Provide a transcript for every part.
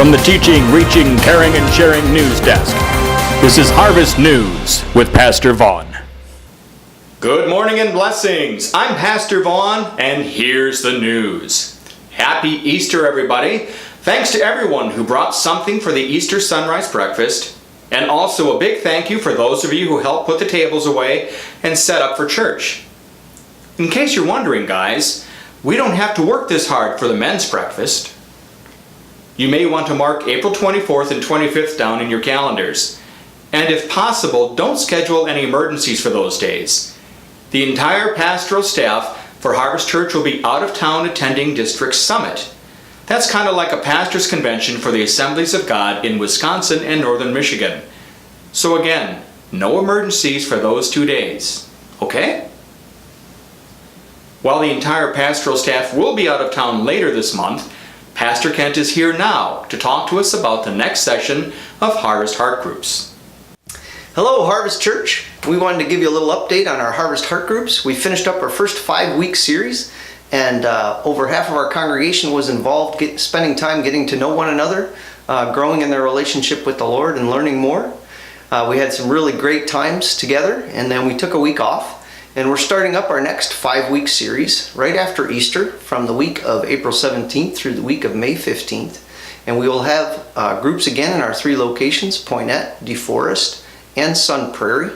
from the teaching, reaching, caring, and sharing news desk. This is Harvest News with Pastor Vaughn. Good morning and blessings. I'm Pastor Vaughn, and here's the news. Happy Easter, everybody. Thanks to everyone who brought something for the Easter sunrise breakfast, and also a big thank you for those of you who helped put the tables away and set up for church. In case you're wondering, guys, we don't have to work this hard for the men's breakfast. You may want to mark April 24th and 25th down in your calendars. And if possible, don't schedule any emergencies for those days. The entire pastoral staff for Harvest Church will be out of town attending District Summit. That's kind of like a pastor's convention for the Assemblies of God in Wisconsin and Northern Michigan. So again, no emergencies for those 2 days. Okay? While the entire pastoral staff will be out of town later this month, Pastor Kent is here now to talk to us about the next session of Harvest Heart Groups. Hello, Harvest Church. We wanted to give you a little update on our Harvest Heart Groups. We finished up our first 5-week series, and over half of our congregation was involved spending time getting to know one another, growing in their relationship with the Lord and learning more. We had some really great times together, and then we took a week off. And we're starting up our next 5-week series right after Easter from the week of April 17th through the week of May 15th. And we will have groups again in our 3 locations, Poinette, DeForest, and Sun Prairie.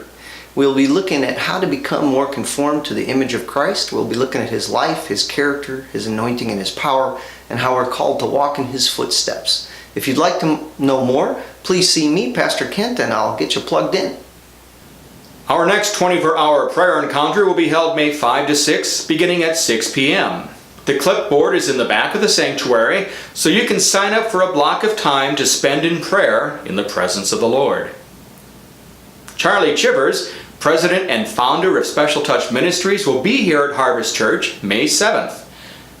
We'll be looking at how to become more conformed to the image of Christ. We'll be looking at His life, His character, His anointing, and His power, and how we're called to walk in His footsteps. If you'd like to know more, please see me, Pastor Kent, and I'll get you plugged in. Our next 24-hour prayer encounter will be held May 5 to 6, beginning at 6 p.m. The clipboard is in the back of the sanctuary, so you can sign up for a block of time to spend in prayer in the presence of the Lord. Charlie Chivers, President and founder of Special Touch Ministries, will be here at Harvest Church May 7th.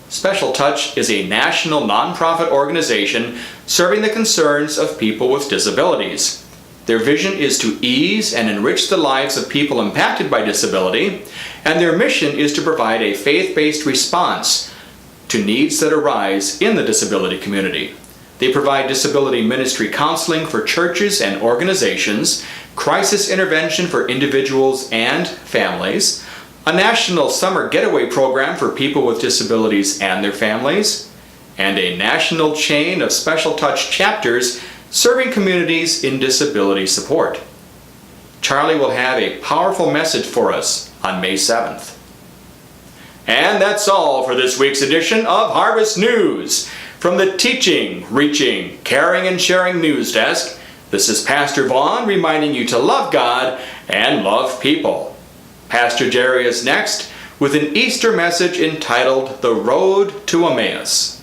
Special Touch is a national nonprofit organization serving the concerns of people with disabilities. Their vision is to ease and enrich the lives of people impacted by disability, and their mission is to provide a faith-based response to needs that arise in the disability community. They provide disability ministry counseling for churches and organizations, crisis intervention for individuals and families, a national summer getaway program for people with disabilities and their families, and a national chain of Special Touch chapters serving communities in disability support. Charlie will have a powerful message for us on May 7th. And that's all for this week's edition of Harvest News. From the teaching, reaching, caring, and sharing news desk, this is Pastor Vaughn reminding you to love God and love people. Pastor Jerry is next with an Easter message entitled The Road to Emmaus.